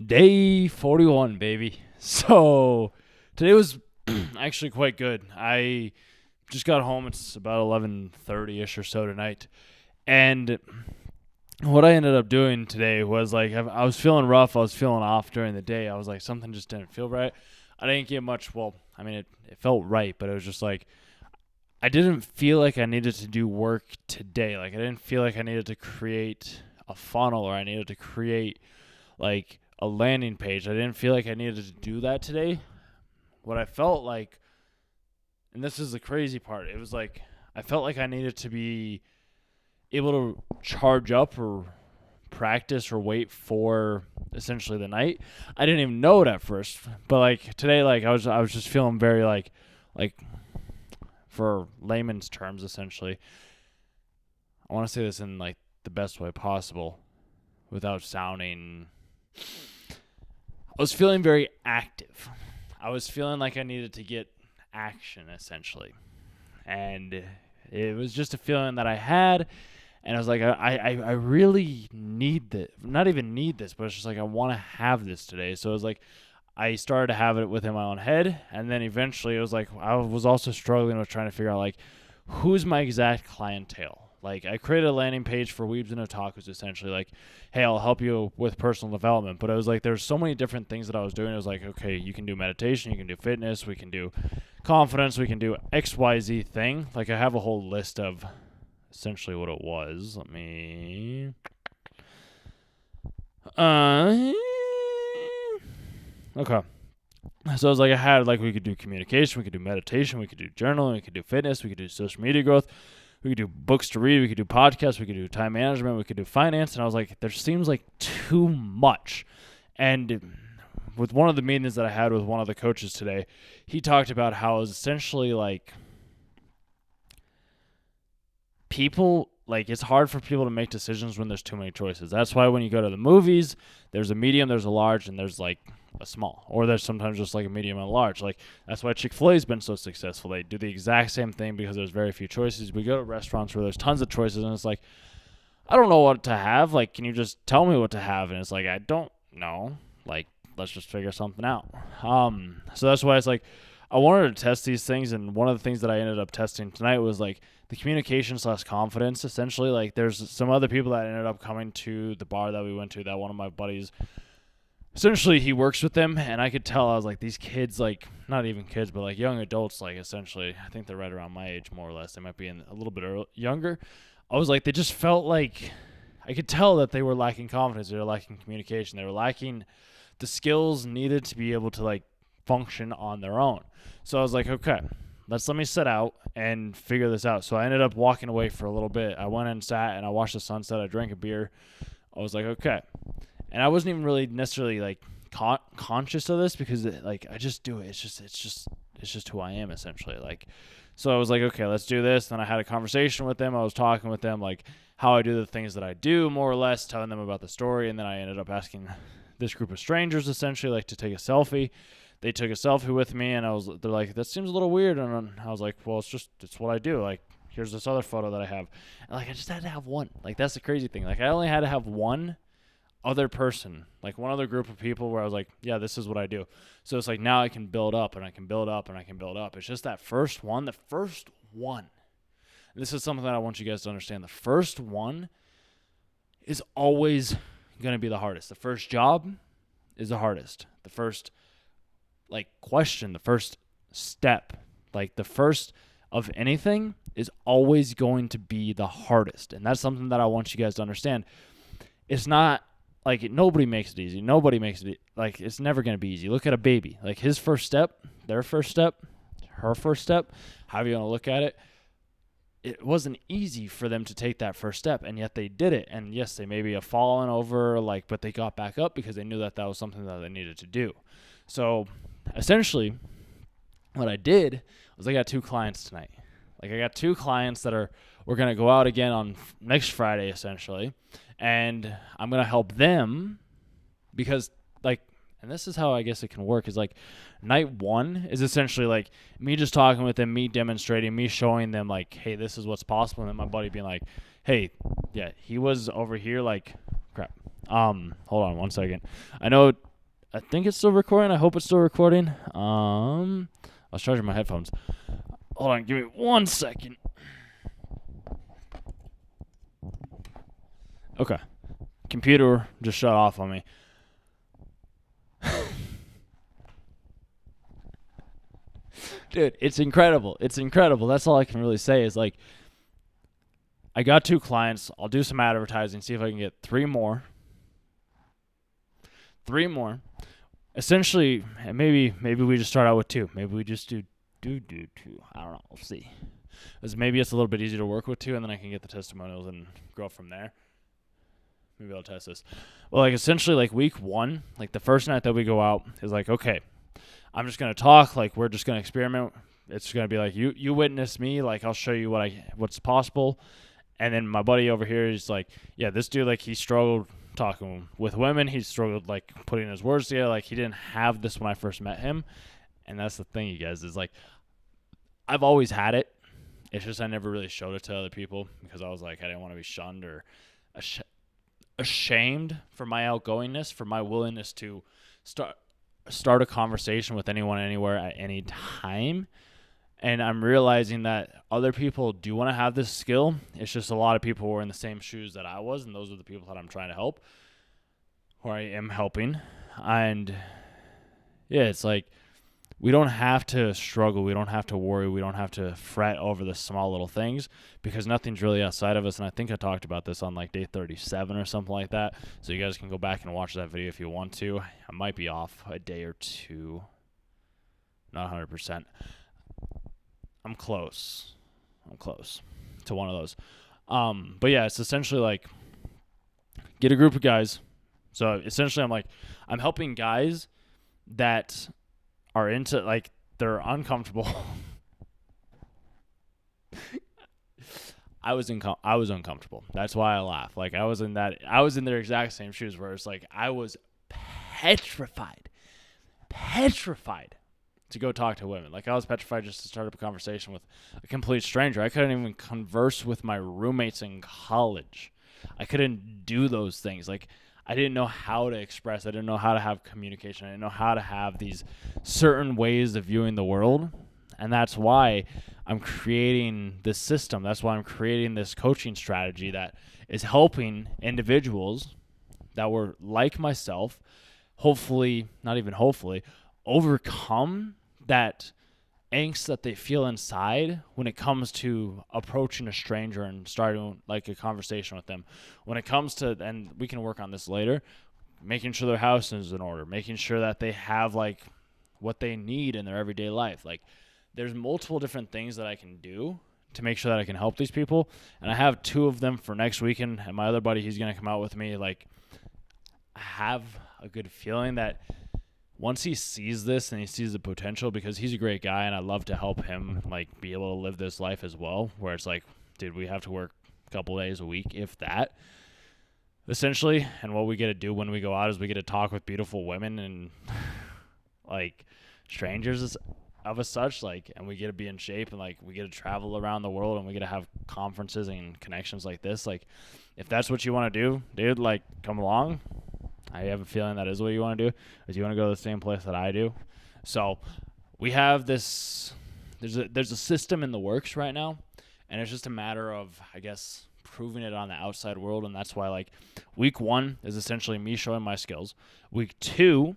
Day 41, baby. So today was actually quite good. I just got home. It's about 11:30ish or so tonight. And what I ended up doing today was like I was feeling rough. I was feeling off during the day. I was like something just didn't feel right. I didn't get much. Well, I mean it felt right, but it was just like I didn't feel like I needed to do work today. Like I didn't feel like I needed to create a funnel or I needed to create like a landing page. I didn't feel like I needed to do that today. What I felt like, and this is the crazy part, it was like I felt like I needed to be able to charge up or practice or wait for essentially the night. I didn't even know it at first, but like today, like I was just feeling very like for layman's terms, essentially. I want to say this in like the best way possible without sounding. I was feeling very active. I was feeling like I needed to get action, essentially. And it was just a feeling that I had. And I was like, I really need this. Not even need this, but it's just like, I want to have this today. So it was like, I started to have it within my own head. And then eventually it was like, I was also struggling with trying to figure out, like, who's my exact clientele? Like, I created a landing page for Weebs and Otakus, essentially. Like, hey, I'll help you with personal development. But it was like, there's so many different things that I was doing. It was like, okay, you can do meditation, you can do fitness, we can do confidence, we can do XYZ thing. Like, I have a whole list of essentially what it was. Let me. Okay. So it was like I had like we could do communication, we could do meditation, we could do journaling, we could do fitness, we could do social media growth, we could do books to read, we could do podcasts, we could do time management, we could do finance, and I was like, there seems like too much. And with one of the meetings that I had with one of the coaches today, he talked about how it was essentially like people like it's hard for people to make decisions when there's too many choices. That's why when you go to the movies, there's a medium, there's a large, and there's like a small. Or there's sometimes just like a medium and a large. Like that's why Chick-fil-A's been so successful. They do the exact same thing because there's very few choices. We go to restaurants where there's tons of choices and it's like, I don't know what to have. Like, can you just tell me what to have? And it's like, I don't know. Like, let's just figure something out. So that's why it's like I wanted to test these things, and one of the things that I ended up testing tonight was like the communication / confidence. Essentially, like there's some other people that ended up coming to the bar that we went to. That one of my buddies, essentially, he works with them, and I could tell I was like these kids, like not even kids, but like young adults, like essentially, I think they're right around my age more or less. They might be a little bit younger. I was like, they just felt like I could tell that they were lacking confidence. They were lacking communication. They were lacking the skills needed to be able to like function on their own. So I was like, okay, let me sit out and figure this out. So I ended up walking away for a little bit. I went and sat and I watched the sunset. I drank a beer. I was like, okay. And I wasn't even really necessarily like conscious of this because like I just do it. It's just who I am essentially. Like, so I was like, okay, let's do this. Then I had a conversation with them. I was talking with them like how I do the things that I do, more or less, telling them about the story. And then I ended up asking this group of strangers essentially like to take a selfie. They took a selfie with me, and they're like, that seems a little weird. And I was like, well, it's what I do. Like, here's this other photo that I have. And like, I just had to have one. Like, that's the crazy thing. Like, I only had to have one other person, like one other group of people where I was like, yeah, this is what I do. So it's like now I can build up and I can build up and I can build up. It's just that first one, the first one. And this is something that I want you guys to understand. The first one is always going to be the hardest. The first job is the hardest. The first like question, the first step, like the first of anything is always going to be the hardest. And that's something that I want you guys to understand. It's not like nobody makes it easy. Nobody makes it like it's never going to be easy. Look at a baby. Like his first step, their first step, her first step, however you want to look at it. It wasn't easy for them to take that first step, and yet they did it. And yes, they maybe have fallen over, like, but they got back up because they knew that that was something that they needed to do. So essentially, what I did was I got 2 clients tonight. Like I got 2 clients that we're going to go out again on next Friday, essentially. And I'm going to help them because, like, and this is how I guess it can work, is like night 1 is essentially like me just talking with them, me demonstrating, me showing them like, hey, this is what's possible. And then my buddy being like, hey, yeah, he was over here like, crap. Hold on one second. I think it's still recording. I hope it's still recording. I was charging my headphones. Hold on, give me 1 second. Okay. Computer just shut off on me. Dude, it's incredible. It's incredible. That's all I can really say is like, I got 2 clients. I'll do some advertising, see if I can get 3 more. 3 more. Essentially, maybe we just start out with 2. Maybe we just do 2. I don't know. We'll see. Because maybe it's a little bit easier to work with 2, and then I can get the testimonials and grow from there. Maybe I'll test this. Well, like essentially, like week 1, like the first night that we go out is like, okay, I'm just gonna talk. Like we're just gonna experiment. It's gonna be like you witness me. Like I'll show you what's possible. And then my buddy over here is like, yeah, this dude, like, he struggled talking with women. He struggled, like, putting his words together. Like, he didn't have this when I first met him. And that's the thing, you guys, is, like, I've always had it. It's just I never really showed it to other people because I was like, I didn't want to be shunned or ashamed for my outgoingness, for my willingness to start a conversation with anyone, anywhere, at any time. And I'm realizing that other people do want to have this skill. It's just a lot of people were in the same shoes that I was, and those are the people that I'm trying to help, or I am helping. And, yeah, it's like we don't have to struggle. We don't have to worry. We don't have to fret over the small little things because nothing's really outside of us. And I think I talked about this on, like, day 37 or something like that. So you guys can go back and watch that video if you want to. I might be off a day or 2. Not 100%. I'm close to one of those. But yeah, it's essentially like get a group of guys. So essentially I'm helping guys that are into, like, they're uncomfortable. I was uncomfortable. That's why I laugh. Like I was in their exact same shoes where it's like I was petrified to go talk to women. Like I was petrified just to start up a conversation with a complete stranger. I couldn't even converse with my roommates in college. I couldn't do those things. Like I didn't know how to express. I didn't know how to have communication. I didn't know how to have these certain ways of viewing the world. And that's why I'm creating this system. That's why I'm creating this coaching strategy that is helping individuals that were like myself, hopefully, not even hopefully, overcome that angst that they feel inside when it comes to approaching a stranger and starting like a conversation with them. When it comes to, and we can work on this later, making sure their house is in order, making sure that they have like what they need in their everyday life. Like there's multiple different things that I can do to make sure that I can help these people. And I have 2 of them for next weekend. And my other buddy, he's going to come out with me. Like I have a good feeling that once he sees this and he sees the potential, because he's a great guy and I love to help him like be able to live this life as well, where it's like, dude, we have to work a couple days a week, if that, essentially. And what we get to do when we go out is we get to talk with beautiful women and like strangers of as such, like, and we get to be in shape and like we get to travel around the world and we get to have conferences and connections like this. Like if that's what you want to do, dude, like come along. I have a feeling that is what you want to do, is you want to go to the same place that I do. So we have this, there's a system in the works right now, and it's just a matter of, I guess, proving it on the outside world. And that's why, like, week 1 is essentially me showing my skills. Week 2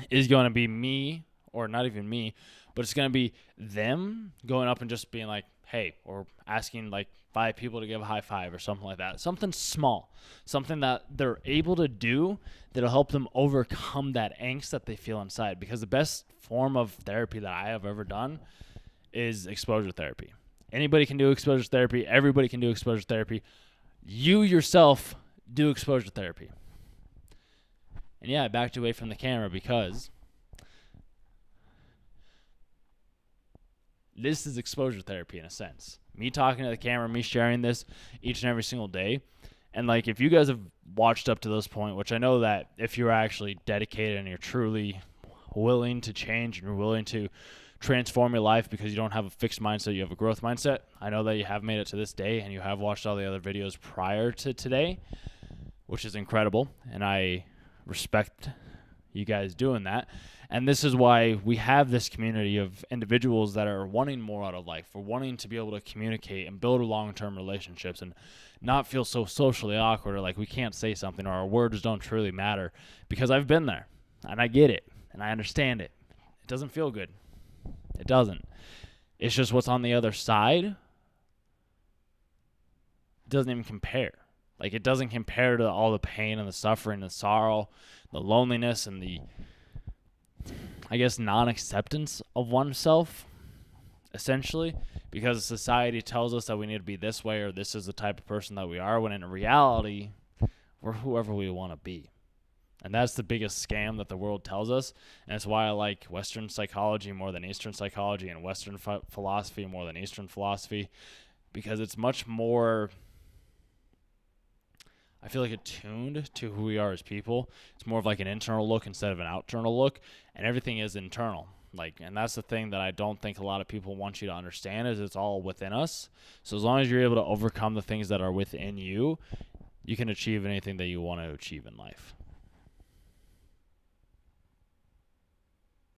is going to be me, or not even me, but it's going to be them going up and just being like, hey, or asking like 5 people to give a high five or something like that. Something small, something that they're able to do that'll help them overcome that angst that they feel inside. Because the best form of therapy that I have ever done is exposure therapy. Anybody can do exposure therapy. Everybody can do exposure therapy. You yourself do exposure therapy. And yeah, I backed away from the camera because this is exposure therapy in a sense. Me talking to the camera, me sharing this each and every single day. And like if you guys have watched up to this point, which I know that if you're actually dedicated and you're truly willing to change and you're willing to transform your life because you don't have a fixed mindset, you have a growth mindset. I know that you have made it to this day and you have watched all the other videos prior to today. which is incredible, and I respect you guys doing that. And this is why we have this community of individuals that are wanting more out of life. We're wanting to be able to communicate and build long-term relationships and not feel so socially awkward or like we can't say something or our words don't truly matter, because I've been there and I get it and I understand it. It doesn't feel good. It doesn't. It's just what's on the other side doesn't even compare. Like, it doesn't compare to all the pain and the suffering, the sorrow, the loneliness, and the, I guess, non-acceptance of oneself, essentially, because society tells us that we need to be this way or this is the type of person that we are, when in reality, we're whoever we want to be. And that's the biggest scam that the world tells us, and it's why I like Western psychology more than Eastern psychology and Western philosophy more than Eastern philosophy, because it's much more, I feel like, attuned to who we are as people. It's more of like an internal look instead of an external look, and everything is internal. Like, and that's the thing that I don't think a lot of people want you to understand, is it's all within us. So as long as you're able to overcome the things that are within you, you can achieve anything that you want to achieve in life.